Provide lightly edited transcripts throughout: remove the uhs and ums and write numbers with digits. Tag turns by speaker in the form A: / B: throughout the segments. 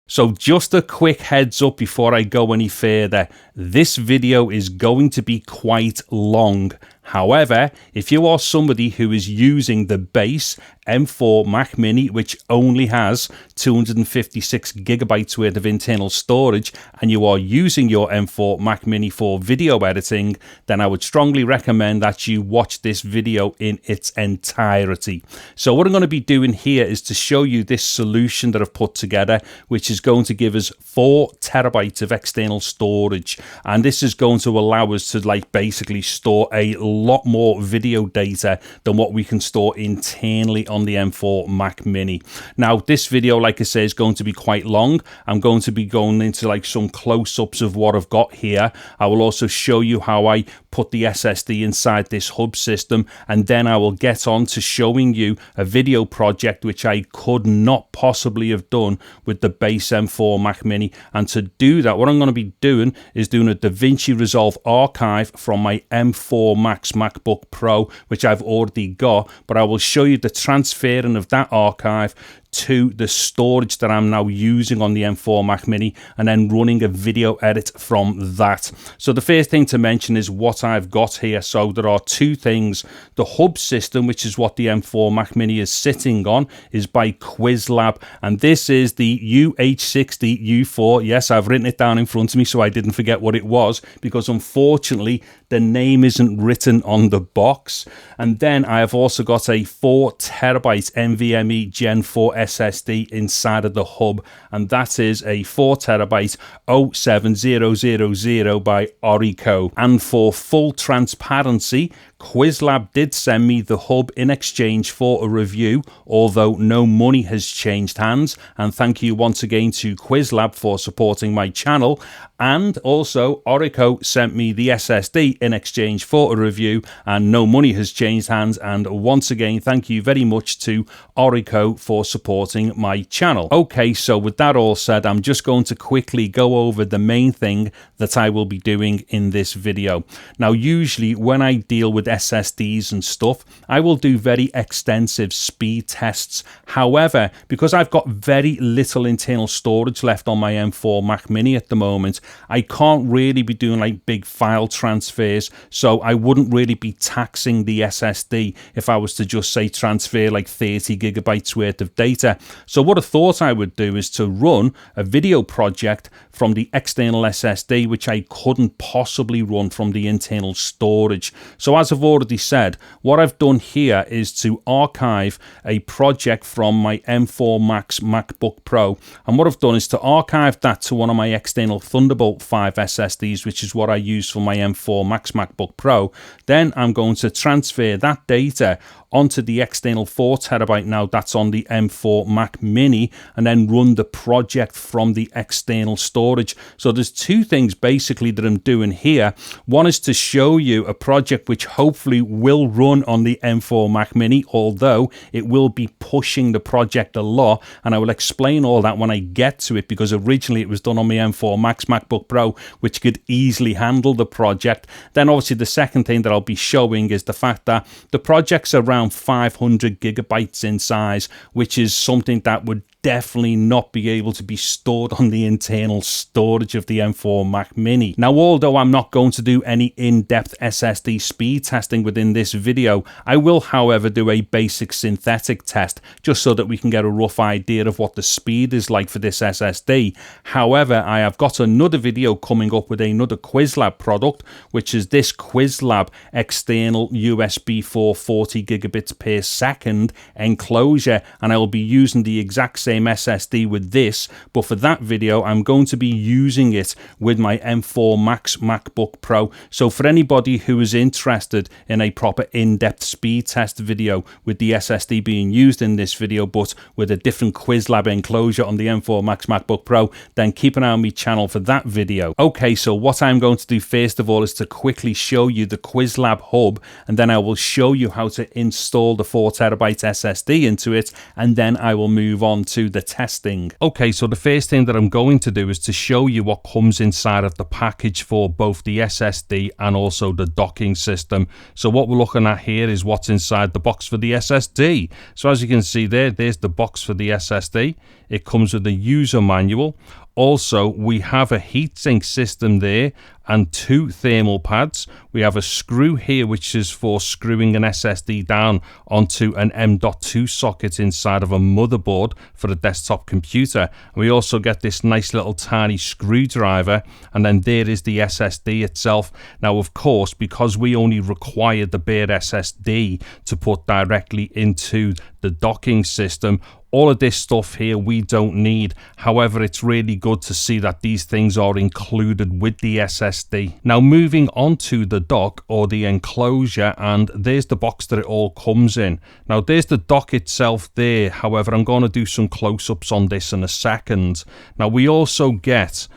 A: So just a quick heads up before I go any further, this video is going to be quite long. However, if you are somebody who is using the base M4 Mac Mini, which only has 256 gigabytes worth of internal storage, and you are using your M4 Mac Mini for video editing, then I would strongly recommend that you watch this video in its entirety. So what I'm going to be doing here is to show you this solution that I've put together, which is going to give us 4 terabytes of external storage. And this is going to allow us to basically store a lot more video data than what we can store internally on the M4 Mac Mini. Now this video, like I say, is going to be quite long. I'm going to be going into some close-ups of what I've got here. I will also show you how I put the SSD inside this hub system, and then I will get on to showing you a video project which I could not possibly have done with the base M4 Mac Mini. And to do that, what I'm going to be doing is doing a DaVinci Resolve archive from my M4 Max MacBook Pro, which I've already got, but I will show you the transferring of that archive to the storage that I'm now using on the M4 Mac Mini, and then running a video edit from that. So the first thing to mention is what I've got here. So there are 2 things. The hub system, which is what the M4 Mac Mini is sitting on, is by QuizLab, and this is the UH60U4. Yes, I've written it down in front of me so I didn't forget what it was, because unfortunately the name isn't written on the box. And then I have also got a 4 terabyte NVMe Gen 4 SSD inside of the hub, and that is a 4 terabyte 07000 by Orico. And for full transparency, QuizLab did send me the hub in exchange for a review, although no money has changed hands. And thank you once again to QuizLab for supporting my channel. And also Orico sent me the SSD in exchange for a review, and no money has changed hands. And once again, thank you very much to Orico for supporting my channel. Okay, so with that all said, I'm just going to quickly go over the main thing that I will be doing in this video. Now, usually when I deal with SSDs and stuff, I will do very extensive speed tests. However, because I've got very little internal storage left on my M4 Mac Mini at the moment, I can't really be doing big file transfers, so I wouldn't really be taxing the SSD if I was to just say transfer 30 gigabytes worth of data. So what I thought I would do is to run a video project from the external SSD, which I couldn't possibly run from the internal storage. So as I've already said, what I've done here is to archive a project from my M4 Max MacBook Pro, and what I've done is to archive that to one of my external Thunderbolt 5 SSDs, which is what I use for my M4 Max MacBook Pro. Then I'm going to transfer that data onto the external 4 terabyte now that's on the M4 Mac Mini, and then run the project from the external storage. So there's 2 things basically that I'm doing here. One is to show you a project which hopefully will run on the M4 Mac Mini, although it will be pushing the project a lot, and I will explain all that when I get to it, because originally it was done on my M4 Max MacBook Pro, which could easily handle the project. Then obviously the second thing that I'll be showing is the fact that the project's around 500 gigabytes in size, which is something that would definitely not be able to be stored on the internal storage of the M4 Mac Mini. Now, although I'm not going to do any in-depth SSD speed testing within this video, I will, however, do a basic synthetic test just so that we can get a rough idea of what the speed is like for this SSD. However, I have got another video coming up with another QuizLab product, which is this QuizLab external USB4 40 gigabits per second enclosure, and I will be using the exact same SSD with this, but for that video I'm going to be using it with my M4 Max MacBook Pro. So for anybody who is interested in a proper in-depth speed test video with the SSD being used in this video but with a different QuizLab enclosure on the M4 Max MacBook Pro, then keep an eye on my channel for that video. Okay, so what I'm going to do first of all is to quickly show you the QuizLab hub, and then I will show you how to install the 4 terabyte SSD into it, and then I will move on to the testing. Okay, so the first thing that I'm going to do is to show you what comes inside of the package for both the SSD and also the docking system. So what we're looking at here is what's inside the box for the SSD. So as you can see there's the box for the SSD. It comes with a user manual. Also, we have a heatsink system there and 2 thermal pads. We have a screw here which is for screwing an SSD down onto an M.2 socket inside of a motherboard for a desktop computer. And we also get this nice little tiny screwdriver, and then there is the SSD itself. Now of course, because we only require the bare SSD to put directly into the docking system, all of this stuff here we don't need. However, it's really good to see that these things are included with the SSD. Now moving on to the dock or the enclosure, and there's the box that it all comes in. Now there's the dock itself there. However, I'm going to do some close-ups on this in a second. Now we also get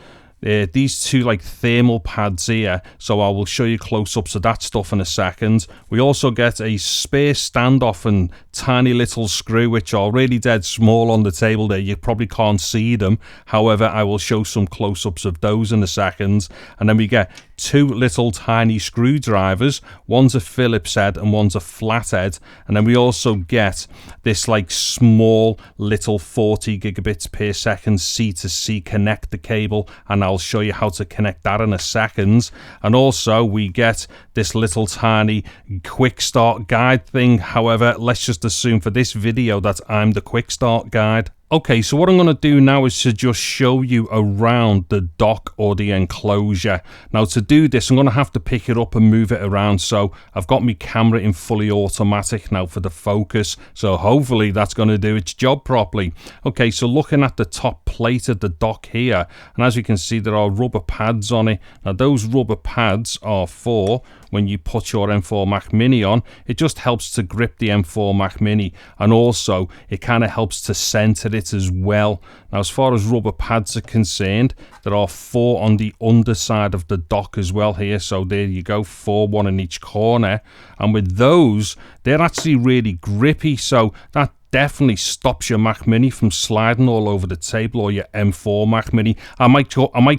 A: these 2 like thermal pads here, so I will show you close-ups of that stuff in a second. We also get a spare standoff and tiny little screw which are really dead small on the table there. You probably can't see them, however I will show some close-ups of those in a second. And then we get 2 little tiny screwdrivers. One's a Phillips head and one's a flathead. And then we also get this like small little 40 gigabits per second C2C connector cable, and I'll show you how to connect that in a second. And also we get this little tiny quick start guide thing. However, let's just assume for this video that I'm the quick start guide. Okay, so what I'm going to do now is to just show you around the dock or the enclosure. Now to do this, I'm going to have to pick it up and move it around. So I've got my camera in fully automatic now for the focus. So hopefully that's going to do its job properly. Okay, so looking at the top plate of the dock here, and as you can see, there are rubber pads on it. Now those rubber pads are for when you put your M4 Mac Mini on. It just helps to grip the M4 Mac Mini, and also it kind of helps to center it as well. Now as far as rubber pads are concerned, there are 4 on the underside of the dock as well here. So there you go, 4, 1 in each corner. And with those, they're actually really grippy, so that definitely stops your Mac Mini from sliding all over the table, or your M4 Mac Mini. I might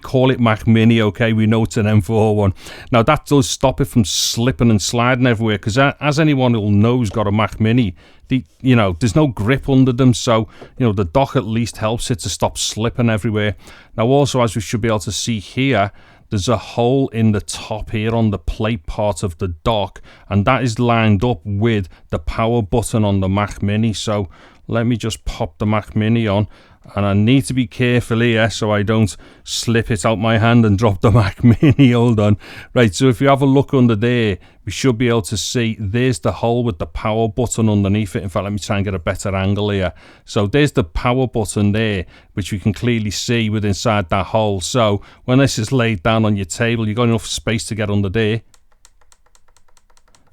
A: call it Mac Mini, okay? We know it's an M4 one. Now that does stop it from slipping and sliding everywhere, because as anyone who knows got a Mac Mini, there's no grip under them, so the dock at least helps it to stop slipping everywhere. Now also, as we should be able to see here, there's a hole in the top here on the plate part of the dock, and that is lined up with the power button on the Mac Mini. So let me just pop the Mac Mini on, and I need to be careful here so I don't slip it out my hand and drop the Mac Mini. Hold on. Right, so if you have a look under there, we should be able to see there's the hole with the power button underneath it. In fact, let me try and get a better angle here. So there's the power button there, which we can clearly see with inside that hole. So when this is laid down on your table, you've got enough space to get under there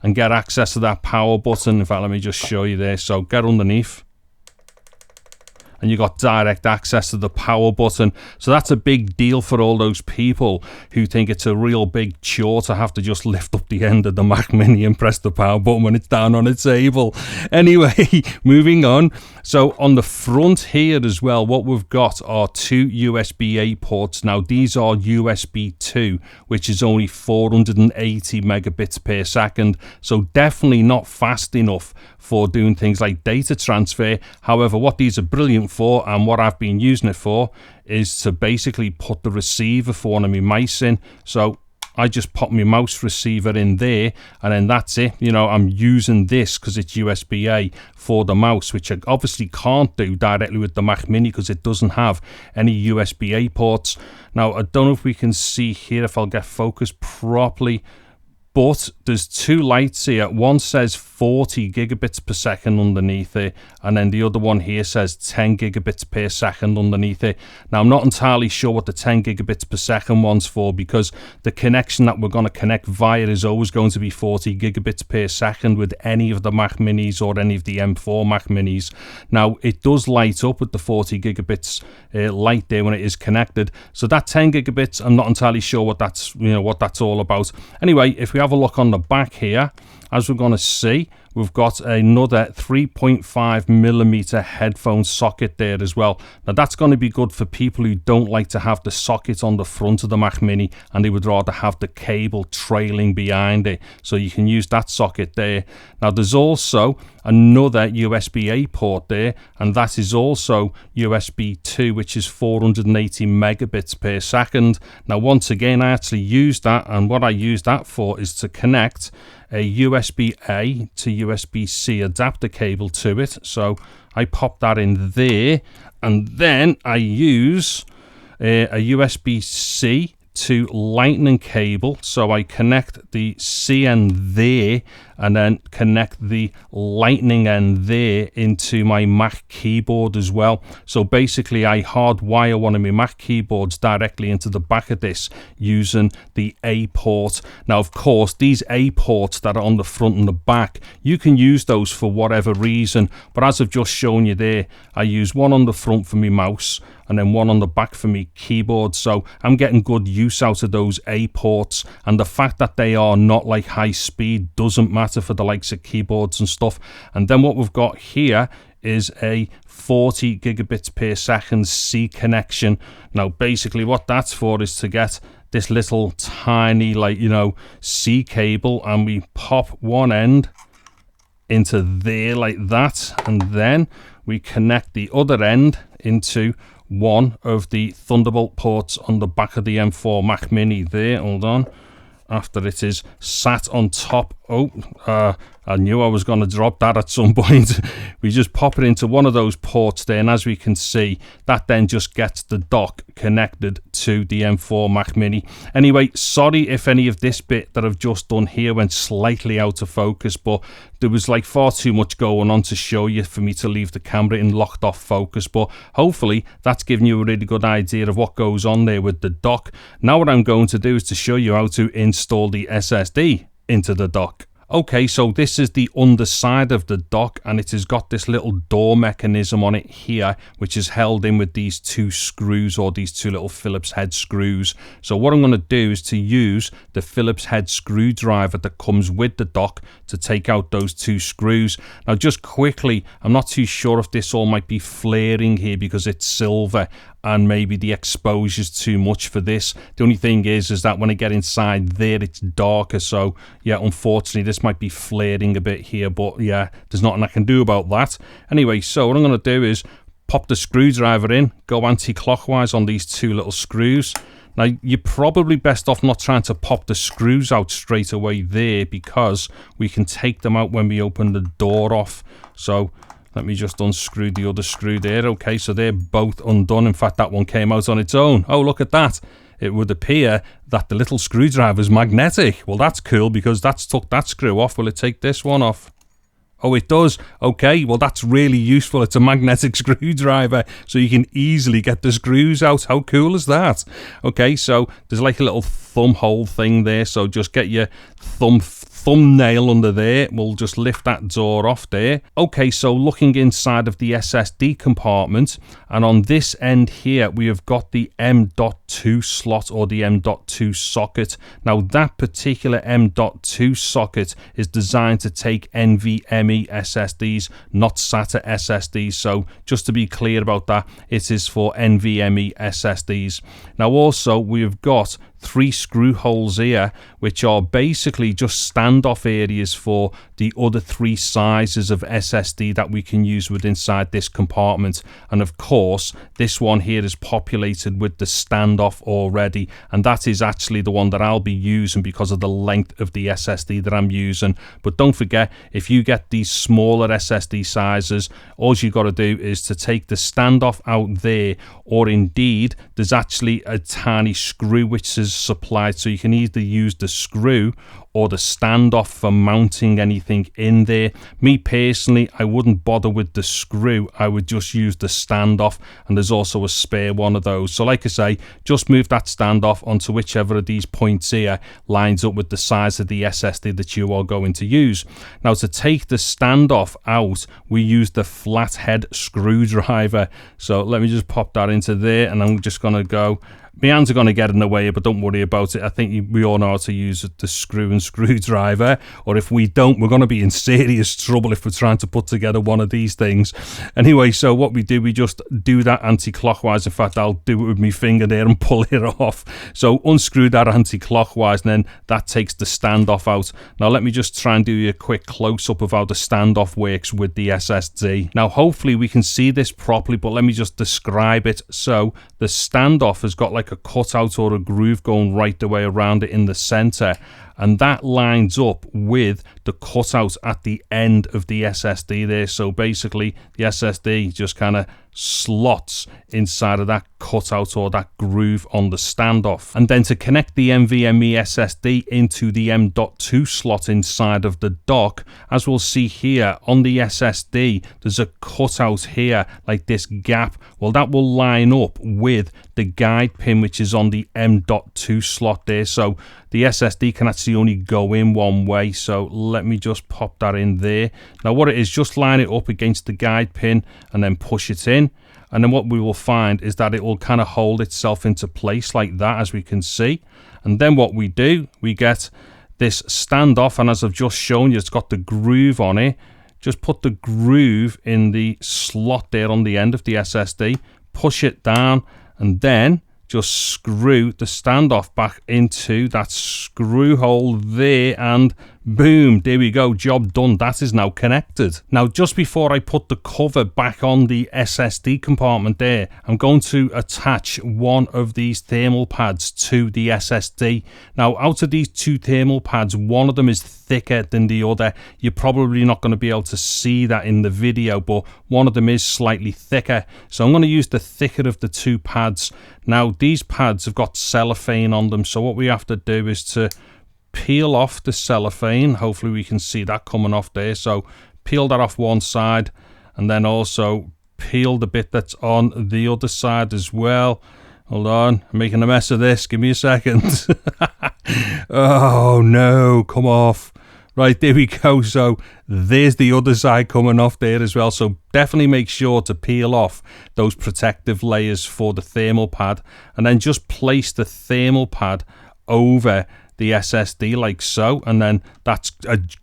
A: and get access to that power button. In fact, let me just show you there. So get underneath, and you got direct access to the power button. So that's a big deal for all those people who think it's a real big chore to have to just lift up the end of the Mac Mini and press the power button when it's down on its table. Anyway, moving on. So on the front here as well, what we've got are 2 USB-A ports. Now these are USB 2, which is only 480 megabits per second. So definitely not fast enough for doing things like data transfer. However, what these are brilliant for, and what I've been using it for, is to basically put the receiver for one of my mice in. So I just pop my mouse receiver in there, and then that's it. I'm using this because it's USB-A for the mouse, which I obviously can't do directly with the Mac Mini because it doesn't have any USB-A ports. Now, I don't know if we can see here, if I'll get focused properly, but there's 2 lights here. One says 40 gigabits per second underneath it, and then the other one here says 10 gigabits per second underneath it. Now I'm not entirely sure what the 10 gigabits per second one's for, because the connection that we're going to connect via is always going to be 40 gigabits per second with any of the Mac Minis or any of the M4 Mac Minis. Now it does light up with the 40 gigabits light there when it is connected. So that 10 gigabits, I'm not entirely sure what that's all about. Anyway, if we have a look on the back here, as we're going to see, we've got another 3.5mm headphone socket there as well. Now that's going to be good for people who don't like to have the socket on the front of the Mac Mini and they would rather have the cable trailing behind it. So you can use that socket there. Now there's also another USB-A port there, and that is also USB 2, which is 480 megabits per second. Now once again, I actually use that, and what I use that for is to connect a USB-A to USB-C adapter cable to it. So I pop that in there, and then I use a USB-C to lightning cable. So I connect the C end there and then connect the lightning end there into my Mac keyboard as well. So basically I hardwire one of my Mac keyboards directly into the back of this using the A port. Now of course these A ports that are on the front and the back, you can use those for whatever reason, but as I've just shown you there, I use one on the front for my mouse and then one on the back for me keyboard. So I'm getting good use out of those A ports, and the fact that they are not like high speed doesn't matter for the likes of keyboards and stuff. And then what we've got here is a 40 gigabits per second C connection. Now basically what that's for is to get this little tiny, like, you know, C cable, and we pop one end into there like that, and then we connect the other end into one of the Thunderbolt ports on the back of the M4 Mac Mini there. Hold on, after it is sat on top. I knew I was going to drop that at some point. We just pop it into one of those ports there, and as we can see, that then just gets the dock connected to the M4 Mac Mini. Anyway, sorry if any of this bit that I've just done here went slightly out of focus, but there was like far too much going on to show you for me to leave the camera in locked off focus. But hopefully that's given you a really good idea of what goes on there with the dock. Now what I'm going to do is to show you how to install the SSD into the dock. Okay, so this is the underside of the dock, and it has got this little door mechanism on it here, which is held in with these two screws, or these two little Phillips head screws. So what I'm going to do is to use the Phillips head screwdriver that comes with the dock to take out those two screws. Now just quickly, I'm not too sure if this all might be flaring here because it's silver and maybe the exposure is too much for this. The only thing is that when I get inside there, it's darker. So yeah, unfortunately this might be flaring a bit here, but yeah, there's nothing I can do about that. Anyway, so what I'm going to do is pop the screwdriver in, go anti-clockwise on these two little screws. Now you're probably best off not trying to pop the screws out straight away there, because we can take them out when we open the door off. So let me just unscrew the other screw there. Okay, so they're both undone. In fact, that one came out on its own. Oh, look at that. It would appear that the little screwdriver is magnetic. Well, that's cool, because that's took that screw off. Will it take this one off? Oh, it does. Okay, well, that's really useful. It's a magnetic screwdriver, so you can easily get the screws out. How cool is that? Okay, so there's like a little thumb hole thing there, so just get your thumbnail under there. We'll just lift that door off there. Okay, so looking inside of the SSD compartment, and on this end here we have got the M.2 slot, or the M.2 socket. Now that particular M.2 socket is designed to take NVMe SSDs, not SATA SSDs. So just to be clear about that, it is for NVMe SSDs. Now also we've got 3 screw holes here, which are basically just standoff areas for the other 3 sizes of SSD that we can use within inside this compartment. And of course this one here is populated with the standoff already, and that is actually the one that I'll be using because of the length of the SSD that I'm using. But don't forget, if you get these smaller SSD sizes, all you got to do is to take the standoff out there, or indeed there's actually a tiny screw which is supplied, so you can either use the screw or the standoff for mounting anything in there. Me personally, I wouldn't bother with the screw, I would just use the standoff, and there's also a spare one of those. So like I say, just move that standoff onto whichever of these points here lines up with the size of the SSD that you are going to use. Now to take the standoff out, we use the flathead screwdriver. So let me just pop that into there, and I'm just going to go My hands are going to get in the way, but don't worry about it. I think we all know how to use the screw and screwdriver, or if we don't, we're going to be in serious trouble if we're trying to put together one of these things. Anyway, so what we do, we just do that anti-clockwise. In fact, I'll do it with my finger there and pull it off. So unscrew that anti-clockwise, and then that takes the standoff out. Now let me just try and do you a quick close-up of how the standoff works with the SSD. Now hopefully we can see this properly, but let me just describe it. So the standoff has got like a cutout or a groove going right the way around it in the center, and that lines up with the cutout at the end of the SSD there. So basically the SSD just kind of slots inside of that cutout or that groove on the standoff. And then to connect the NVMe SSD into the M.2 slot inside of the dock, as we'll see here on the SSD, there's a cutout here like this gap. Well, that will line up with the guide pin which is on the M.2 slot there. So the SSD can actually only go in one way, so let me just pop that in there. Now what it is, just line it up against the guide pin and then push it in, and then what we will find is that it will kind of hold itself into place like that, as we can see. And then what we do, we get this standoff, and as I've just shown you, it's got the groove on it. Just put the groove in the slot there on the end of the SSD, push it down, and then just screw the standoff back into that screw hole there, and boom, there we go, job done. That is now connected. Now just before I put the cover back on the SSD compartment there, I'm going to attach one of these thermal pads to the SSD. Now out of these two thermal pads, one of them is thicker than the other. You're probably not going to be able to see that in the video, but one of them is slightly thicker, so I'm going to use the thicker of the two pads. Now these pads have got cellophane on them, so what we have to do is to peel off the cellophane. Hopefully we can see that coming off there. So peel that off one side, and then also peel the bit that's on the other side as well. Hold on, I'm making a mess of this, give me a second. Oh no, come off. Right, there we go. So there's the other side coming off there as well. So definitely make sure to peel off those protective layers for the thermal pad, and then just place the thermal pad over the SSD like so, and then that's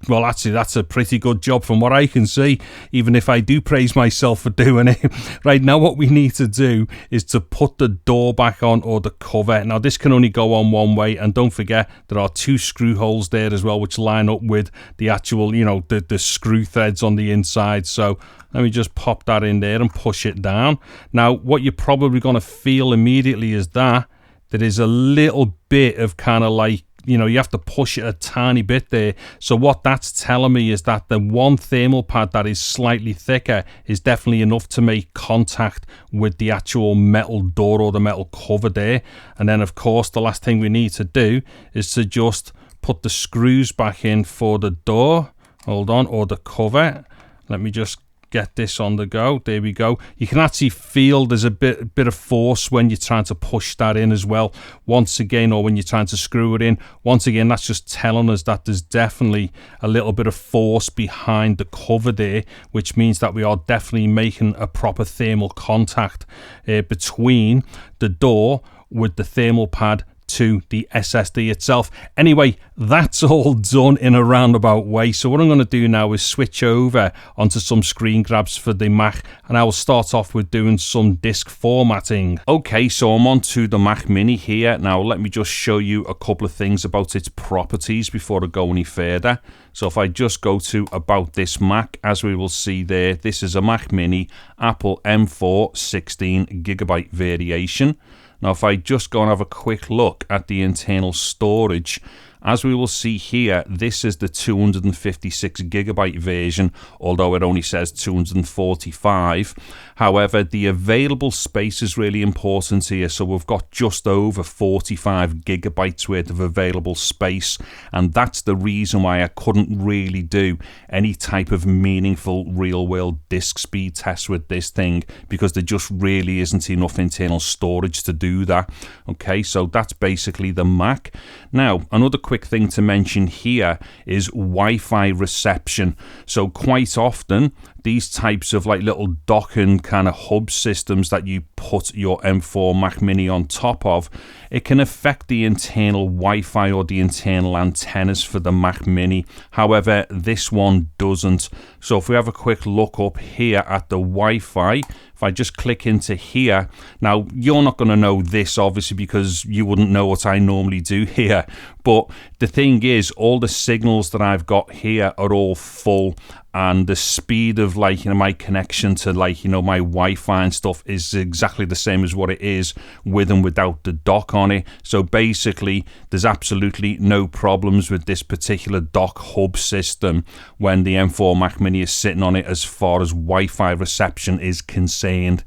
A: well, actually that's a pretty good job from what I can see, even if I do praise myself for doing it. Right, now what we need to do is to put the door back on, or the cover. Now this can only go on one way, and don't forget there are two screw holes there as well which line up with the actual, you know, the screw threads on the inside. So let me just pop that in there and push it down. Now what you're probably going to feel immediately is that there is a little bit of kind of like, you know, you have to push it a tiny bit there. So what that's telling me is that the one thermal pad that is slightly thicker is definitely enough to make contact with the actual metal door or the metal cover there. And then of course the last thing we need to do is to just put the screws back in for the door. Hold on, or the cover. Let me just get this on the go. There we go. You can actually feel there's a bit of force when you're trying to push that in as well, once again, or when you're trying to screw it in. Once again, that's just telling us that there's definitely a little bit of force behind the cover there, which means that we are definitely making a proper thermal contact between the door with the thermal pad to the SSD itself. Anyway, that's all done in a roundabout way. So what I'm going to do now is switch over onto some screen grabs for the Mac, and I will start off with doing some disk formatting. Okay, so I'm on to the Mac Mini here. Now let me just show you a couple of things about its properties before I go any further. So if I just go to About This Mac, as we will see there, this is a Mac Mini Apple M4 16GB variation. Now if I just go and have a quick look at the internal storage, as we will see here, this is the 256GB version, although it only says 245. However, the available space is really important here. So we've got just over 45GB worth of available space. And that's the reason why I couldn't really do any type of meaningful real-world disk speed tests with this thing, because there just really isn't enough internal storage to do that. Okay, so that's basically the Mac. Now, another quick thing to mention here is Wi-Fi reception. So quite often these types of like little docking kind of hub systems that you put your M4 Mac Mini on top of, it can affect the internal Wi-Fi or the internal antennas for the Mac Mini. However, this one doesn't. So if we have a quick look up here at the Wi-Fi, if I just click into here, now you're not going to know this obviously because you wouldn't know what I normally do here, but the thing is all the signals that I've got here are all full, and the speed of like, you know, my connection to like, you know, my Wi-Fi and stuff is exactly the same as what it is with and without the dock on it. So basically there's absolutely no problems with this particular dock hub system when the M4 Mac Mini is sitting on it as far as Wi-Fi reception is concerned.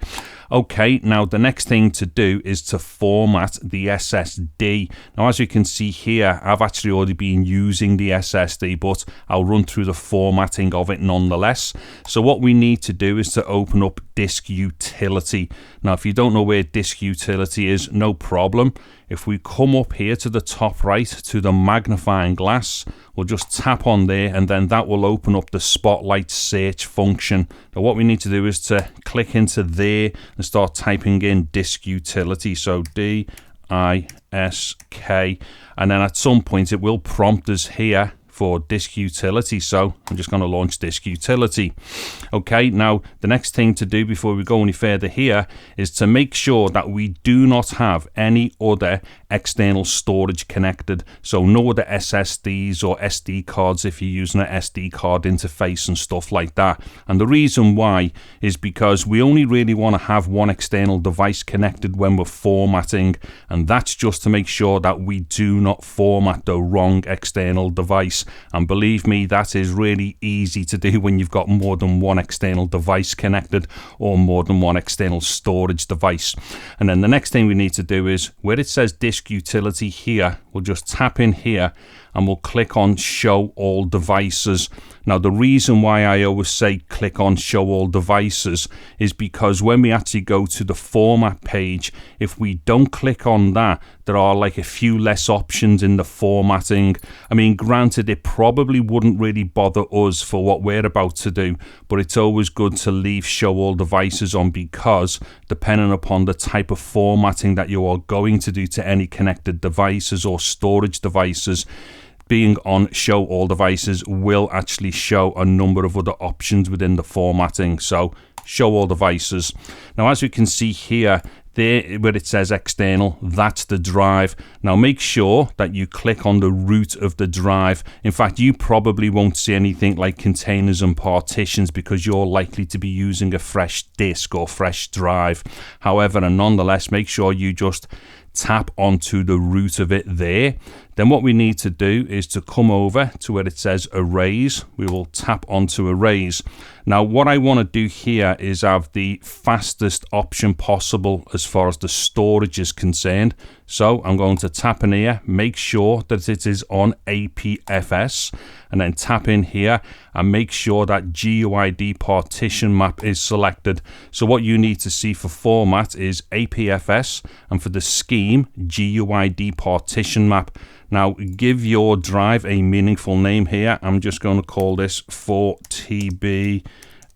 A: Okay, now the next thing to do is to format the SSD. Now as you can see here, I've actually already been using the SSD, but I'll run through the formatting of it nonetheless. So what we need to do is to open up Disk Utility. Now if you don't know where Disk Utility is, no problem. If we come up here to the top right to the magnifying glass, we'll just tap on there and then that will open up the Spotlight search function. Now what we need to do is to click into there and start typing in Disk Utility. So DISK, and then at some point it will prompt us here for Disk Utility. So I'm just going to launch Disk Utility. Okay, now the next thing to do before we go any further here is to make sure that we do not have any other external storage connected. So no other SSDs or SD cards if you're using an SD card interface and stuff like that. And the reason why is because we only really want to have one external device connected when we're formatting, and that's just to make sure that we do not format the wrong external device. And believe me, that is really easy to do when you've got more than one external device connected or more than one external storage device. And then the next thing we need to do is where it says Disk Utility here, we'll just tap in here and we'll click on Show All Devices. Now the reason why I always say click on Show All Devices is because when we actually go to the format page, if we don't click on that, there are like a few less options in the formatting. I mean, granted, it probably wouldn't really bother us for what we're about to do, but it's always good to leave Show All Devices on because depending upon the type of formatting that you are going to do to any connected devices or storage devices, being on Show All Devices will actually show a number of other options within the formatting. So Show All Devices. Now as you can see here, there where it says external, that's the drive. Now make sure that you click on the root of the drive. In fact, you probably won't see anything like containers and partitions because you're likely to be using a fresh disk or fresh drive. However, and nonetheless, make sure you just tap onto the root of it there. Then what we need to do is to come over to where it says Erase. We will tap onto Erase. Now what I want to do here is have the fastest option possible as far as the storage is concerned. So I'm going to tap in here, make sure that it is on APFS, and then tap in here and make sure that GUID partition map is selected. So what you need to see for format is APFS, and for the scheme, GUID partition map. Now give your drive a meaningful name here. I'm just going to call this 4TB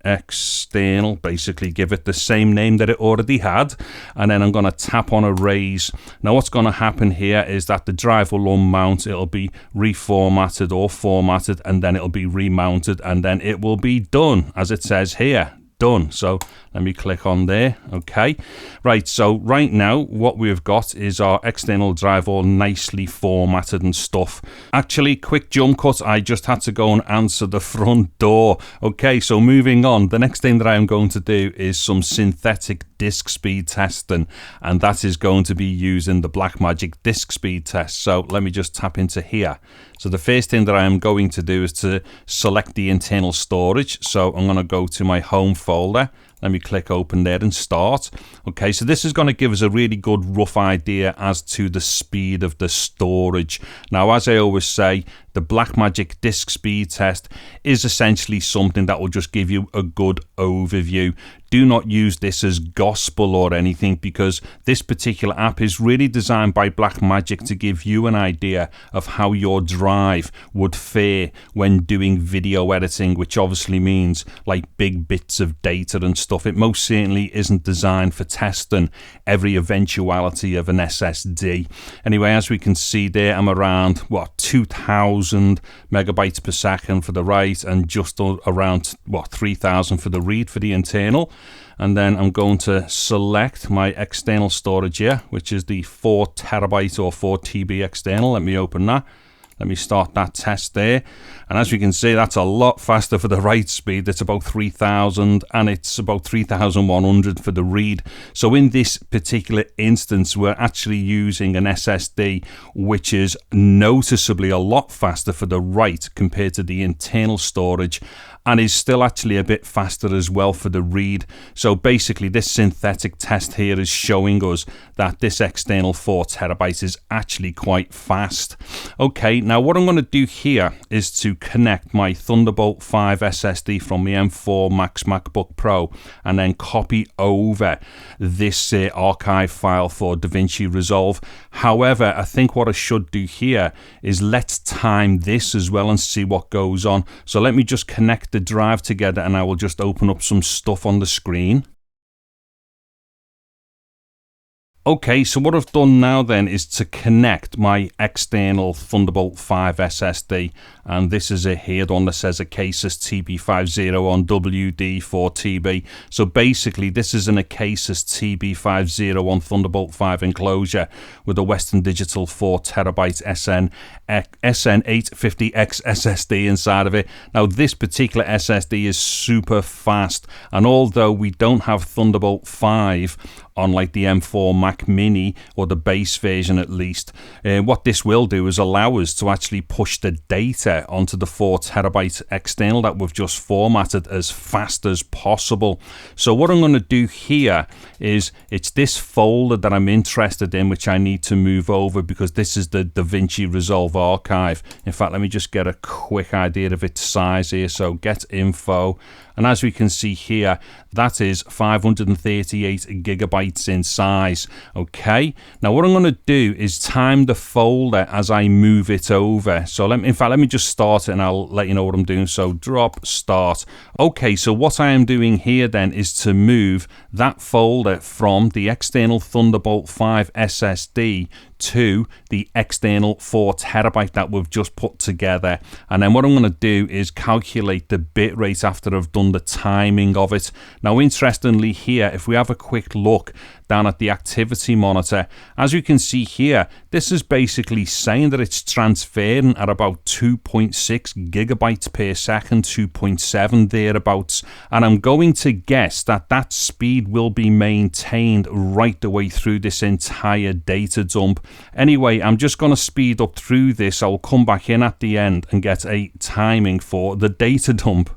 A: external, basically give it the same name that it already had, and then I'm going to tap on Erase. Now what's going to happen here is that the drive will unmount, it'll be reformatted or formatted, and then it'll be remounted, and then it will be done as it says here. Done. So let me click on there. Okay, right, so right now what we've got is our external drive all nicely formatted and stuff. Actually, quick jump cut, I just had to go and answer the front door. Okay, so moving on, the next thing that I am going to do is some synthetic disk speed testing, and that is going to be using the Blackmagic disk speed test. So let me just tap into here. So the first thing that I am going to do is to select the internal storage. So I'm going to go to my home folder. Let me click open there and start. Okay, so this is going to give us a really good rough idea as to the speed of the storage. Now, as I always say, the Blackmagic disk speed test is essentially something that will just give you a good overview. Do not use this as gospel or anything, because this particular app is really designed by Blackmagic to give you an idea of how your drive would fare when doing video editing, which obviously means like big bits of data and stuff. It most certainly isn't designed for testing every eventuality of an SSD. Anyway, as we can see there, I'm around 2,000 megabytes per second for the write and just around 3,000 for the read for the internal. And then I'm going to select my external storage here, which is the 4 terabyte or 4 TB external. Let me open that. Let me start that test there. And as you can see, that's a lot faster for the write speed. It's about 3,000 and it's about 3,100 for the read. So in this particular instance, we're actually using an SSD, which is noticeably a lot faster for the write compared to the internal storage, and is still actually a bit faster as well for the read. So basically this synthetic test here is showing us that this external 4 terabytes is actually quite fast. Okay, now what I'm going to do here is to connect my Thunderbolt 5 SSD from the M4 Max MacBook Pro and then copy over this archive file for DaVinci Resolve. However, I think what I should do here is let's time this as well and see what goes on. So let me just connect the drive together and I will just open up some stuff on the screen. Okay, so what I've done now then is to connect my external Thunderbolt 5 SSD, and this is a here one that says Acasis TB50 on WD4TB. So basically this is an Acasis TB50 on Thunderbolt 5 enclosure with a Western Digital 4 terabyte SN850X SSD inside of it. Now this particular SSD is super fast, and although we don't have Thunderbolt 5 on like the M4 Mac Mini or the base version at least, what this will do is allow us to actually push the data onto the 4 terabyte external that we've just formatted as fast as possible. So what I'm going to do here is it's this folder that I'm interested in, which I need to move over because this is the DaVinci Resolve archive. In fact, let me just get a quick idea of its size here. So get info, and as we can see here, that is 538 gigabytes in size. Okay, now what I'm going to do is time the folder as I move it over. So let me just start it and I'll let you know what I'm doing. So drop start. Okay, so what I am doing here then is to move that folder from the external Thunderbolt 5 SSD to the external 4 terabyte that we've just put together. And then what I'm going to do is calculate the bit rate after I've done the timing of it. Now interestingly here, if we have a quick look down at the activity monitor, as you can see here, this is basically saying that it's transferring at about 2.6 gigabytes per second, 2.7 thereabouts, and I'm going to guess that that speed will be maintained right the way through this entire data dump. Anyway, I'm just going to speed up through this. I'll come back in at the end and get a timing for the data dump.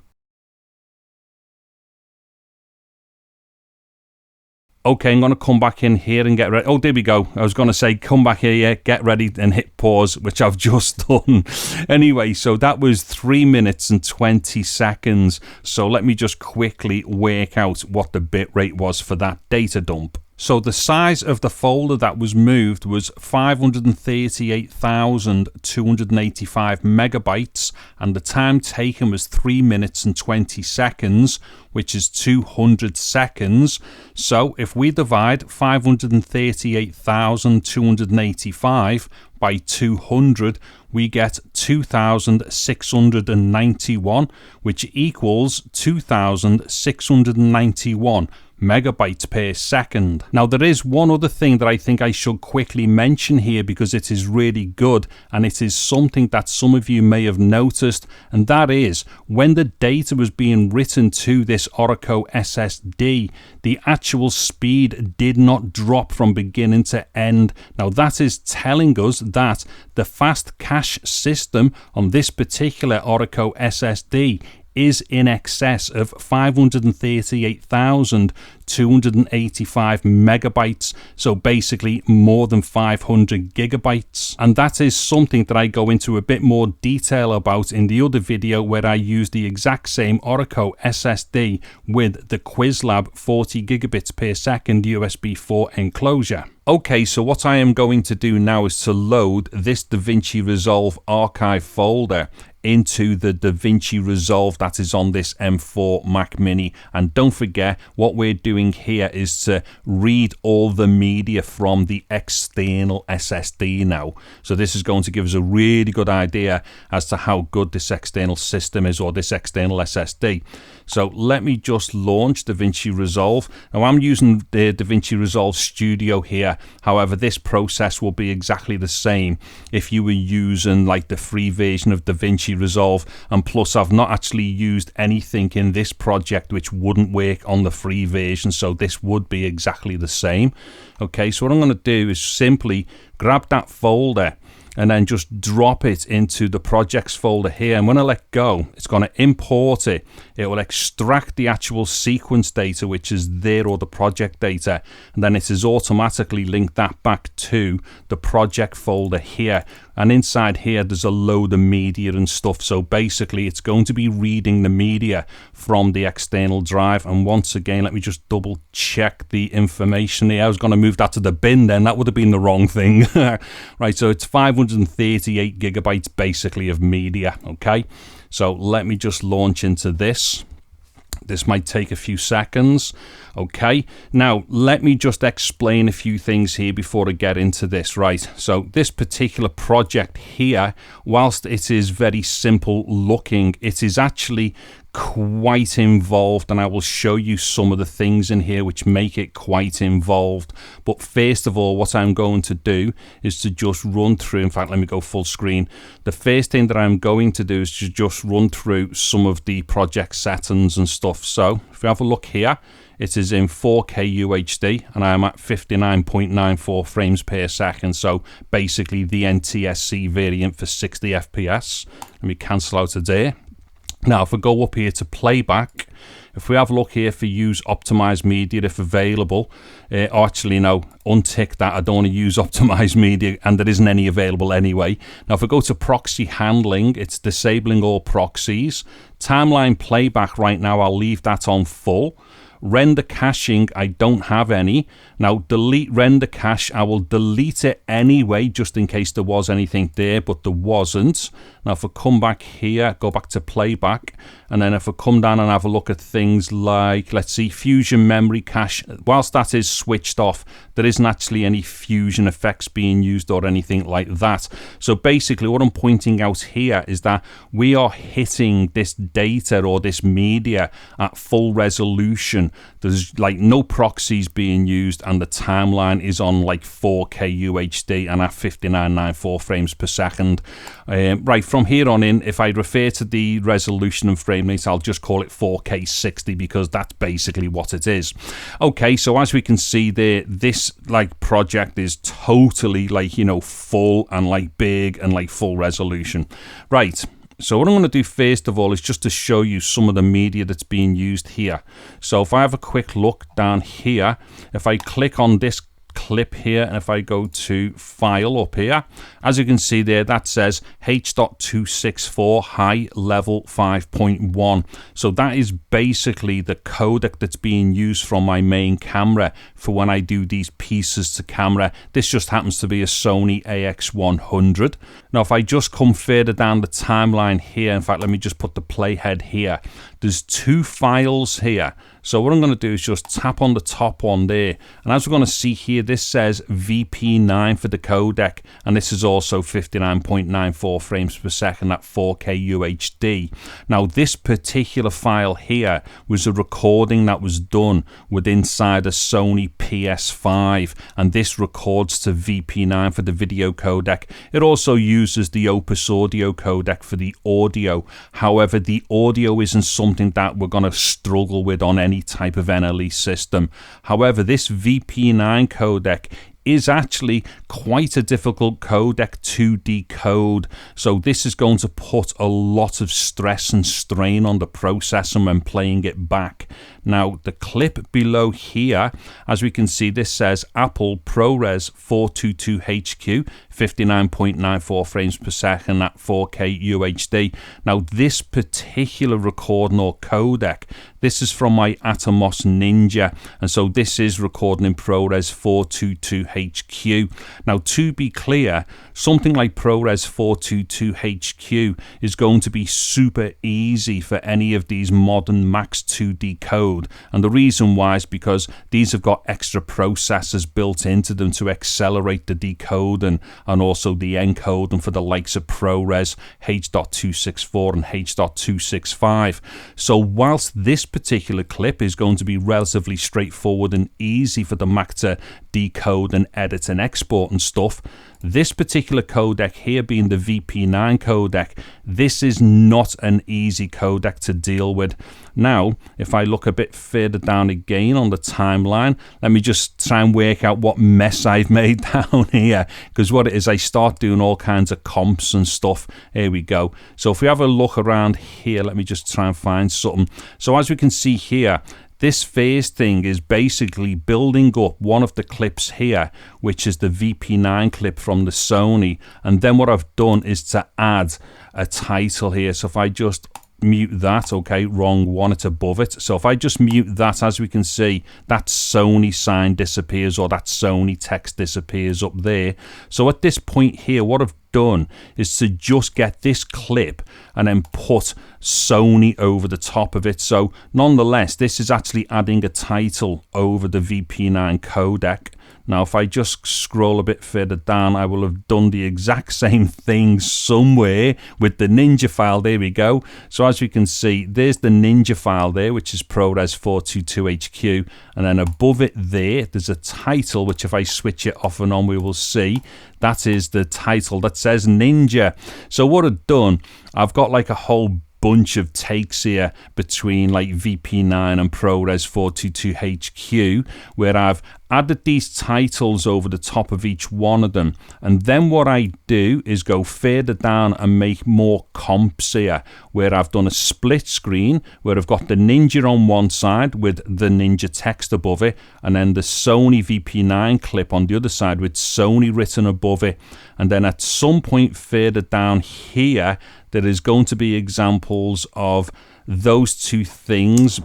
A: Okay, I'm going to come back in here and get ready. Oh, there we go. I was going to say come back here, get ready and hit pause, which I've just done. Anyway, so that was 3 minutes and 20 seconds. So let me just quickly work out what the bit rate was for that data dump. So the size of the folder that was moved was 538,285 megabytes, and the time taken was 3 minutes and 20 seconds, which is 200 seconds. So if we divide 538,285 by 200, we get 2,691, which equals 2,691 megabytes per second. Now there is one other thing that I think I should quickly mention here because it is really good, and it is something that some of you may have noticed, and that is when the data was being written to this Oracle SSD, the actual speed did not drop from beginning to end. Now that is telling us that the fast cache system on this particular Oracle SSD is in excess of 538,285 megabytes, so basically more than 500 gigabytes. And that is something that I go into a bit more detail about in the other video, where I use the exact same Oracle SSD with the QuizLab 40 gigabits per second USB4 enclosure. Okay, so what I am going to do now is to load this DaVinci Resolve archive folder into the DaVinci Resolve that is on this M4 Mac Mini. And don't forget, what we're doing here is to read all the media from the external SSD now. So this is going to give us a really good idea as to how good this external system is, or this external SSD. So let me just launch DaVinci Resolve. Now I'm using the DaVinci Resolve Studio here. However, this process will be exactly the same if you were using like the free version of DaVinci Resolve. And plus, I've not actually used anything in this project which wouldn't work on the free version, so this would be exactly the same. Okay, so what I'm going to do is simply grab that folder and then just drop it into the projects folder here. And when I let go, it's going to import it. It will extract the actual sequence data, which is there, or the project data. And then it is automatically linked that back to the project folder here. And inside here, there's a load of media and stuff. So basically, it's going to be reading the media from the external drive. And once again, let me just double check the information here. I was going to move that to the bin then. That would have been the wrong thing. Right, so it's 538 gigabytes basically of media. Okay, so let me just launch into this. This might take a few seconds. Okay, now let me just explain a few things here before I get into this. Right, so this particular project here, whilst it is very simple looking, it is actually quite involved, and I will show you some of the things in here which make it quite involved. But first of all, what I'm going to do is to just run through, in fact, let me go full screen. The first thing that I'm going to do is to just run through some of the project settings and stuff. So if we have a look here, it is in 4K UHD and I am at 59.94 frames per second. So basically the NTSC variant for 60 FPS. Let me cancel out of there. Now, if I go up here to playback, if we have a look here for use optimized media if available, actually no, untick that. I don't want to use optimized media, and there isn't any available anyway. Now, if I go to proxy handling, it's disabling all proxies. Timeline playback right now, I'll leave that on full. Render caching, I don't have any. Now, delete render cache, I will delete it anyway, just in case there was anything there, but there wasn't. Now, if I come back here, go back to playback, and then if I come down and have a look at things like, let's see, Fusion memory cache, whilst that is switched off, there isn't actually any Fusion effects being used or anything like that. So basically, what I'm pointing out here is that we are hitting this data or this media at full resolution. There's like no proxies being used, and the timeline is on like 4K UHD and at 59.94 frames per second. Right, from here on in, if I refer to the resolution and frame rate, I'll just call it 4K 60 because that's basically what it is. Okay, so as we can see there, this like project is totally like, you know, full and like big and like full resolution. Right. So what I'm going to do first of all is just to show you some of the media that's being used here. So if I have a quick look down here, if I click on this clip here, and if I go to file up here, as you can see there, that says H.264 high level 5.1. So that is basically the codec that's being used from my main camera for when I do these pieces to camera. This just happens to be a Sony AX100. Now, if I just come further down the timeline here, in fact, let me just put the playhead here. There's two files here. So what I'm going to do is just tap on the top one there. And as we're going to see here, this says VP9 for the codec. And this is also 59.94 frames per second at 4K UHD. Now, this particular file here was a recording that was done with inside a Sony PS5. And this records to VP9 for the video codec. It also uses the Opus Audio codec for the audio. However, the audio isn't something that we're going to struggle with on any type of NLE system. However, this VP9 codec is actually quite a difficult codec to decode. So this is going to put a lot of stress and strain on the processor when playing it back. Now, the clip below here, as we can see, this says Apple ProRes 422HQ, 59.94 frames per second at 4K UHD. Now, this particular recording or codec, this is from my Atomos Ninja, and so this is recording in ProRes 422HQ. Now, to be clear, something like ProRes 422HQ is going to be super easy for any of these modern Macs to decode, and the reason why is because these have got extra processors built into them to accelerate the decoding and also the encoding for the likes of ProRes H.264 and H.265. So whilst this particular clip is going to be relatively straightforward and easy for the Mac to decode and edit and export and stuff, this particular codec here, being the VP9 codec, this is not an easy codec to deal with. Now, if I look a bit further down again on the timeline, let me just try and work out what mess I've made down here, because what it is, I start doing all kinds of comps and stuff. Here we go. So if we have a look around here, let me just try and find something. So as we can see here, this phase thing is basically building up one of the clips here, which is the VP9 clip from the Sony. And then what I've done is to add a title here. So if I just mute that, okay, wrong one, it's above it. So if I just mute that, as we can see, that Sony sign disappears, or that Sony text disappears up there. So at this point here, what I've done is to just get this clip and then put Sony over the top of it. So nonetheless, this is actually adding a title over the VP9 codec. Now, if I just scroll a bit further down, I will have done the exact same thing somewhere with the Ninja file. There we go. So as we can see, there's the Ninja file there, which is ProRes 422HQ. And then above it there's a title, which if I switch it off and on, we will see that is the title that says Ninja. So what I've done, I've got like a whole bunch of takes here between like VP9 and ProRes 422HQ, where I've added these titles over the top of each one of them. And then what I do is go further down and make more comps here, where I've done a split screen where I've got the Ninja on one side with the Ninja text above it, and then the Sony VP9 clip on the other side with Sony written above it. And then at some point further down here, there is going to be examples of those two things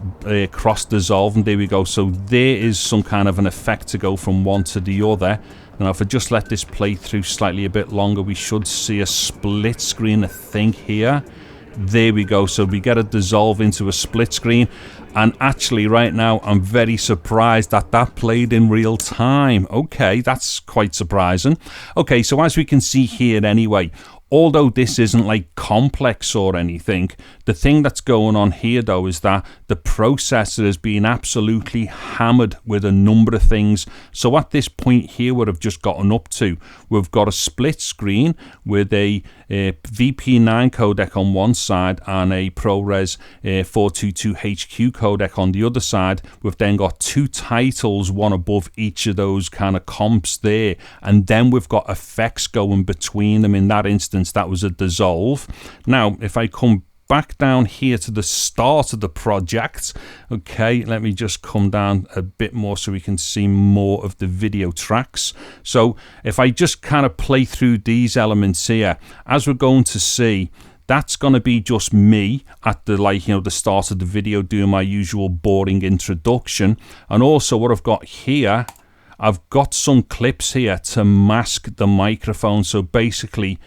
A: cross dissolving. There we go. So there is some kind of an effect to go from one to the other. Now if I just let this play through slightly a bit longer, we should see a split screen, I think, here. There we go. So we get a dissolve into a split screen. And actually right now I'm very surprised that that played in real time. Okay, that's quite surprising. Okay, so as we can see here anyway, although this isn't like complex or anything, the thing that's going on here though is that the processor is being absolutely hammered with a number of things. So at this point here, what I've just gotten up to, we've got a split screen with a VP9 codec on one side and a ProRes 422HQ codec on the other side. We've then got two titles, one above each of those kind of comps there, and then we've got effects going between them. In that instance, that was a dissolve. Now if I come back down here to the start of the project, okay, let me just come down a bit more so we can see more of the video tracks. So if I just kind of play through these elements here, as we're going to see, that's going to be just me at the, like, you know, the start of the video doing my usual boring introduction. And also what I've got here, I've got some clips here to mask the microphone. So basically,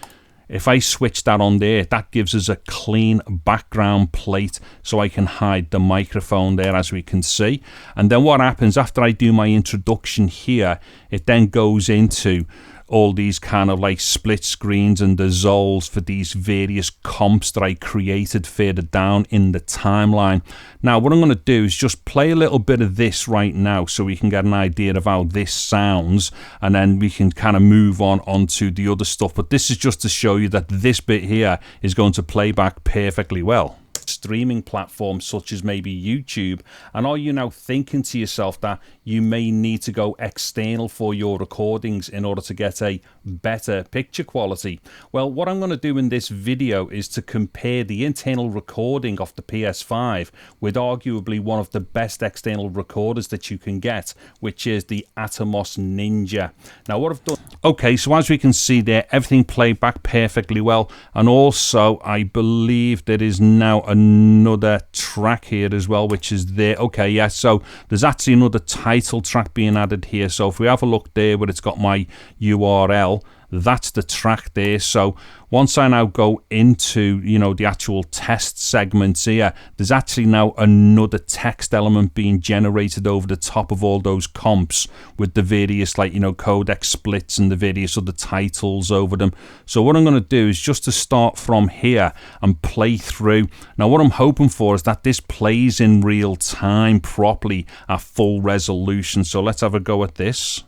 A: if I switch that on there, that gives us a clean background plate so I can hide the microphone there, as we can see. And then what happens after I do my introduction here, it then goes into all these kind of like split screens and dissolves for these various comps that I created further down in the timeline. Now what I'm going to do is just play a little bit of this right now so we can get an idea of how this sounds, and then we can kind of move on onto the other stuff. But this is just to show you that this bit here is going to play back perfectly well. Streaming platforms such as maybe YouTube, and are you now thinking to yourself that you may need to go external for your recordings in order to get a better picture quality. Well, what I'm going to do in this video is to compare the internal recording of the PS5 with arguably one of the best external recorders that you can get, which is the Atomos Ninja. Now what I've done, okay, so as we can see there, everything played back perfectly well, and also I believe there is now another track here as well, which is there. Okay, yeah, so there's actually another title track being added here. So if we have a look there where it's got my URL, that's the track there. So once I now go into, you know, the actual test segments here, there's actually now another text element being generated over the top of all those comps with the various, like, you know, codec splits and the various other titles over them. So what I'm going to do is just to start from here and play through. Now what I'm hoping for is that this plays in real time properly at full resolution. So let's have a go at this.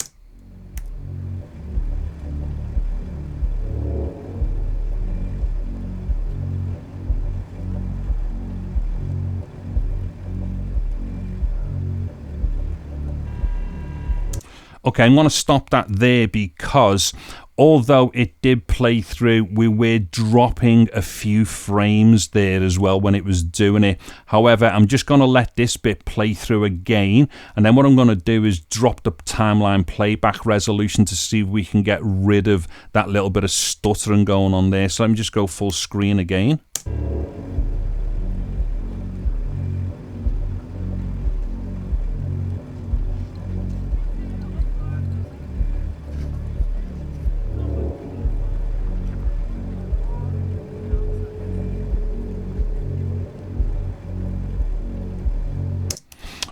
A: Okay, I'm going to stop that there because although it did play through, we were dropping a few frames there as well when it was doing it. However, I'm just going to let this bit play through again, and then what I'm going to do is drop the timeline playback resolution to see if we can get rid of that little bit of stuttering going on there. So let me just go full screen again.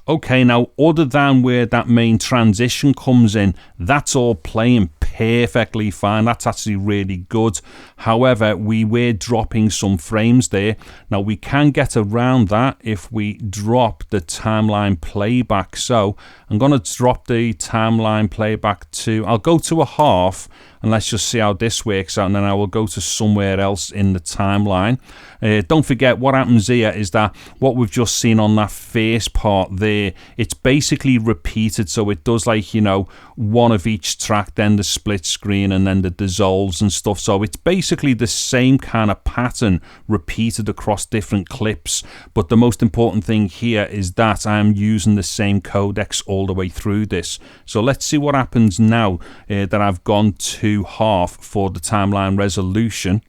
A: Okay, now other than where that main transition comes in, that's all playing perfectly fine. That's actually really good. However, we were dropping some frames there. Now we can get around that if we drop the timeline playback. So I'm going to drop the timeline playback to, I'll go to a half, and let's just see how this works out, and then I will go to somewhere else in the timeline. Don't forget, what happens here is that what we've just seen on that first part there, it's basically repeated. So it does, like, you know, one of each track, then the split screen, and then the dissolves and stuff. So it's basically the same kind of pattern repeated across different clips. But the most important thing here is that I'm using the same codecs all the way through this. So let's see what happens now that I've gone to half for the timeline resolution.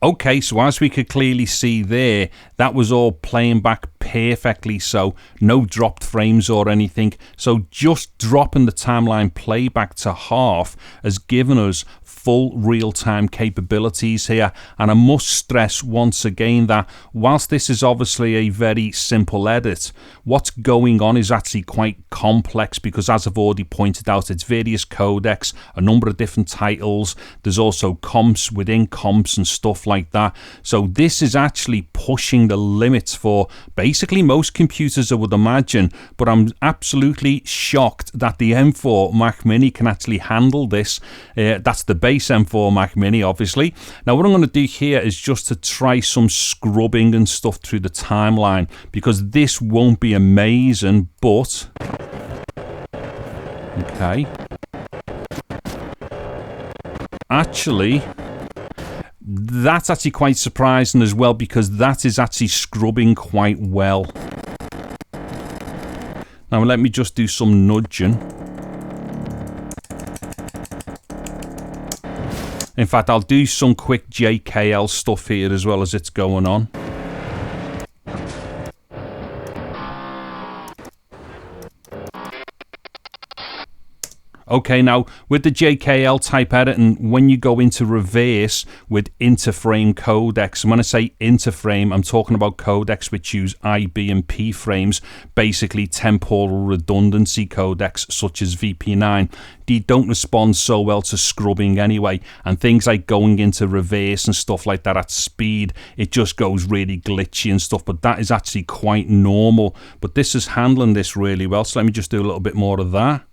A: Okay, so as we could clearly see there, that was all playing back perfectly, so no dropped frames or anything. So just dropping the timeline playback to half has given us full real-time capabilities here. And I must stress once again that whilst this is obviously a very simple edit, what's going on is actually quite complex because, as I've already pointed out, it's various codecs, a number of different titles, there's also comps within comps and stuff like that. So this is actually pushing the limits for basically most computers, I would imagine, but I'm absolutely shocked that the M4 Mac Mini can actually handle this. That's the base M4 Mac Mini, obviously. Now what I'm going to do here is just to try some scrubbing and stuff through the timeline, because this won't be amazing, but okay, actually that's actually quite surprising as well, because that is actually scrubbing quite well. Now let me just do some nudging. In fact, I'll do some quick JKL stuff here as well as it's going on. Okay, now with the JKL type editing, when you go into reverse with interframe codecs, and when I say interframe, I'm talking about codecs which use IB and P frames, basically temporal redundancy codecs such as VP9. They don't respond so well to scrubbing anyway, and things like going into reverse and stuff like that at speed, it just goes really glitchy and stuff, but that is actually quite normal. But this is handling this really well, so let me just do a little bit more of that.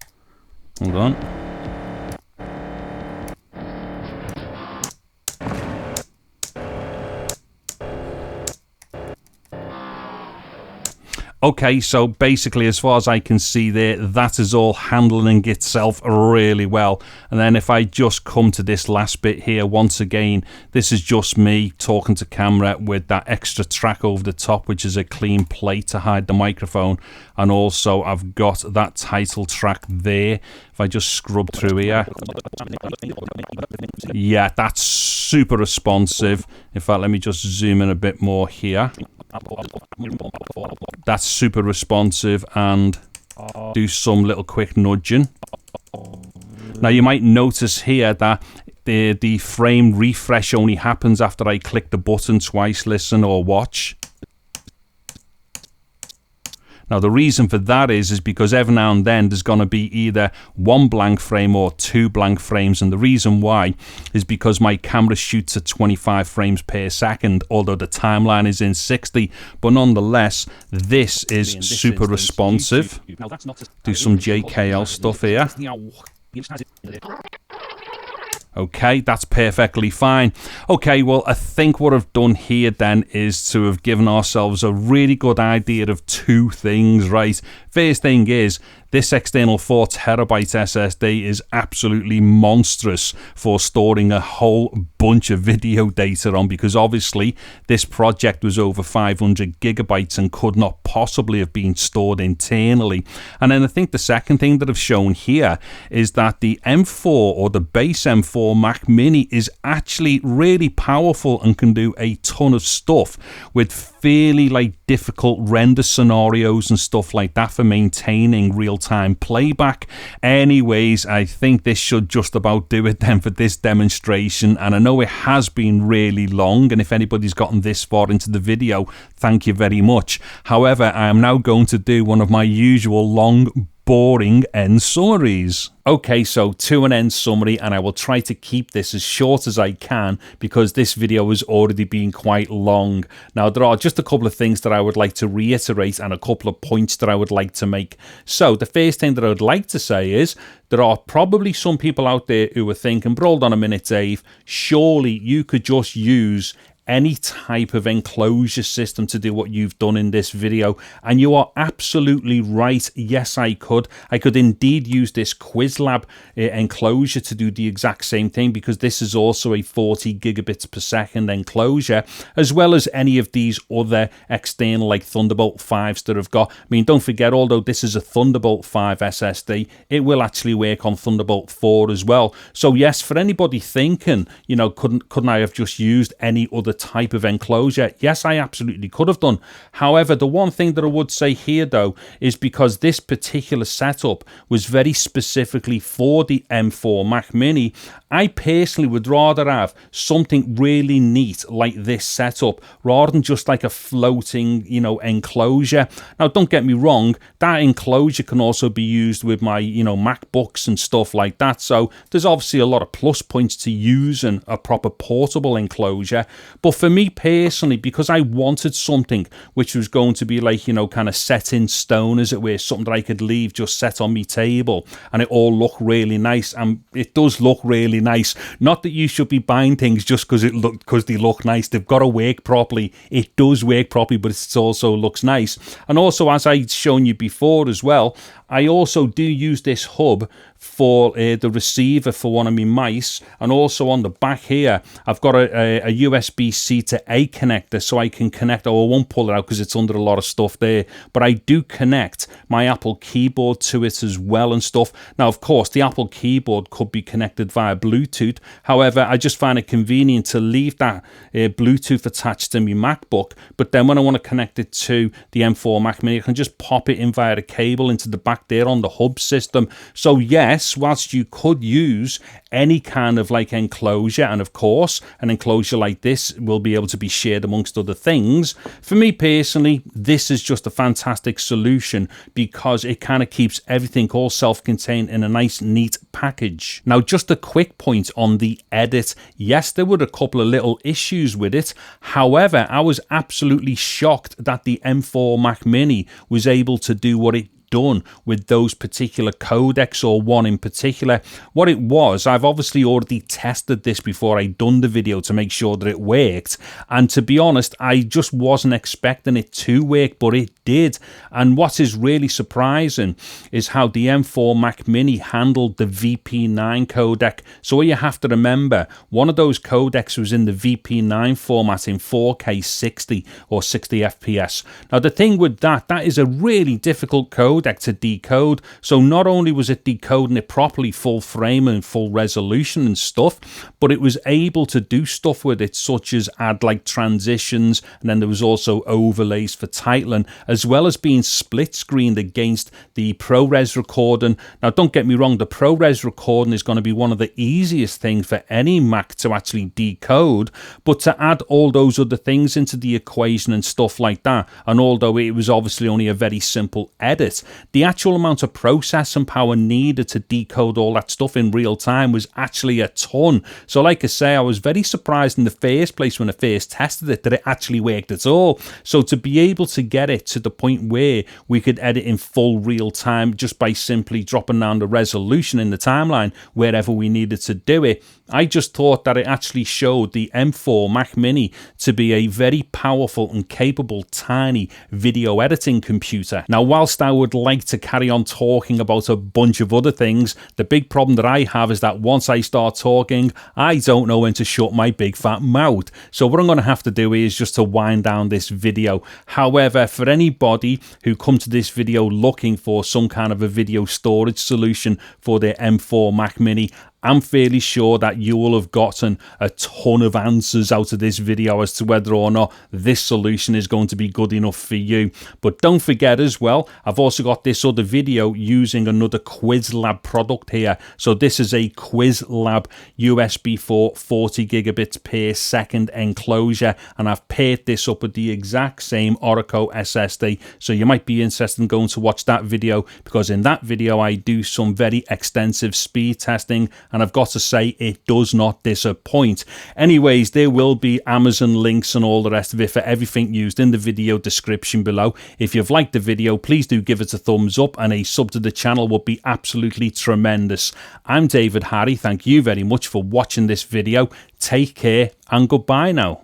A: Hold on. Okay, so basically as far as I can see there, that is all handling itself really well. And then if I just come to this last bit here, once again, this is just me talking to camera with that extra track over the top, which is a clean plate to hide the microphone. And also I've got that title track there. If I just scrub through here. Yeah, that's super responsive. In fact, let me just zoom in a bit more here. That's super responsive, and do some little quick nudging. Now you might notice here that the frame refresh only happens after I click the button twice, listen or watch. Now the reason for that is because every now and then there's going to be either one blank frame or two blank frames, and the reason why is because my camera shoots at 25 frames per second, although the timeline is in 60, but nonetheless this is super responsive. Do some JKL stuff here. Okay, that's perfectly fine. Okay, well, I think what I've done here then is to have given ourselves a really good idea of two things, right? First thing is, this external 4TB SSD is absolutely monstrous for storing a whole bunch of video data on, because obviously this project was over 500 gigabytes and could not possibly have been stored internally. And then I think the second thing that I've shown here is that the M4 or the base M4 Mac Mini is actually really powerful and can do a ton of stuff with fairly difficult render scenarios and stuff like that for maintaining real-time playback. Anyways, I think this should just about do it then for this demonstration, and I know it has been really long, and if anybody's gotten this far into the video, thank you very much. However, I am now going to do one of my usual long boring end summaries. Okay, so to an end summary, and I will try to keep this as short as I can because this video has already been quite long. Now, there are just a couple of things that I would like to reiterate and a couple of points that I would like to make. So the first thing that I would like to say is there are probably some people out there who are thinking, but hold on a minute, Dave, surely you could just use any type of enclosure system to do what you've done in this video. And you are absolutely right. Yes, I could. I could indeed use this QuizLab enclosure to do the exact same thing, because this is also a 40 gigabits per second enclosure, as well as any of these other external like Thunderbolt 5s that I've got. I mean, don't forget, although this is a Thunderbolt 5 SSD, it will actually work on Thunderbolt 4 as well. So yes, for anybody thinking, you know, couldn't I have just used any other type of enclosure? Yes, I absolutely could have done. However, the one thing that I would say here though is because this particular setup was very specifically for the M4 Mac Mini, I personally would rather have something really neat like this setup rather than just like a floating, you know, enclosure. Now, don't get me wrong, that enclosure can also be used with my, you know, MacBooks and stuff like that. So there's obviously a lot of plus points to using a proper portable enclosure. But for me personally, because I wanted something which was going to be like, you know, kind of set in stone, as it were, something that I could leave just set on my table and it all look really nice, and it does look really nice. Not that you should be buying things just because they look nice. They've got to work properly. It does work properly, but it also looks nice. And also, as I'd shown you before as well, I also do use this hub for the receiver for one of my mice, and also on the back here I've got a USB USB-C to A connector, so I can connect, oh, I won't pull it out because it's under a lot of stuff there, but I do connect my Apple keyboard to it as well and stuff. Now, of course, the Apple keyboard could be connected via Bluetooth. However, I just find it convenient to leave that Bluetooth attached to my MacBook, but then when I want to connect it to the M4 Mac Mini, I can just pop it in via the cable into the back there on the hub system. So yes, whilst you could use any kind of like enclosure, and of course an enclosure like this will be able to be shared amongst other things, for me personally, this is just a fantastic solution because it kind of keeps everything all self-contained in a nice neat package. Now, just a quick point on the edit. Yes, there were a couple of little issues with it. However, I was absolutely shocked that the M4 Mac Mini was able to do what it done with those particular codecs, or one in particular. What it was, I've obviously already tested this before I done the video to make sure that it worked, and to be honest, I just wasn't expecting it to work, but it did. And what is really surprising is how the M4 Mac Mini handled the VP9 codec. So what you have to remember, one of those codecs was in the VP9 format in 4K 60 or 60 FPS. Now the thing with that is a really difficult codec to decode. So not only was it decoding it properly, full frame and full resolution and stuff, but it was able to do stuff with it such as add like transitions, and then there was also overlays for titling, as well as being split screened against the ProRes recording. Now don't get me wrong, the ProRes recording is going to be one of the easiest things for any Mac to actually decode, but to add all those other things into the equation and stuff like that, and although it was obviously only a very simple edit, the actual amount of processing power needed to decode all that stuff in real time was actually a ton. So like I say, I was very surprised in the first place when I first tested it that it actually worked at all. So to be able to get it to the point where we could edit in full real time just by simply dropping down the resolution in the timeline wherever we needed to do it, I just thought that it actually showed the M4 Mac Mini to be a very powerful and capable tiny video editing computer. Now, whilst I would like to carry on talking about a bunch of other things, the big problem that I have is that once I start talking, I don't know when to shut my big fat mouth. So what I'm going to have to do is just to wind down this video. However, for anybody who come to this video looking for some kind of a video storage solution for their M4 Mac Mini, I'm fairly sure that you will have gotten a ton of answers out of this video as to whether or not this solution is going to be good enough for you. But don't forget as well, I've also got this other video using another QuizLab product here. So this is a QuizLab USB4 40 gigabits per second enclosure, and I've paired this up with the exact same Oracle SSD. So you might be interested in going to watch that video, because in that video I do some very extensive speed testing, and I've got to say, it does not disappoint. Anyways, there will be Amazon links and all the rest of it for everything used in the video description below. If you've liked the video, please do give it a thumbs up, and a sub to the channel would be absolutely tremendous. I'm David Harry. Thank you very much for watching this video. Take care and goodbye now.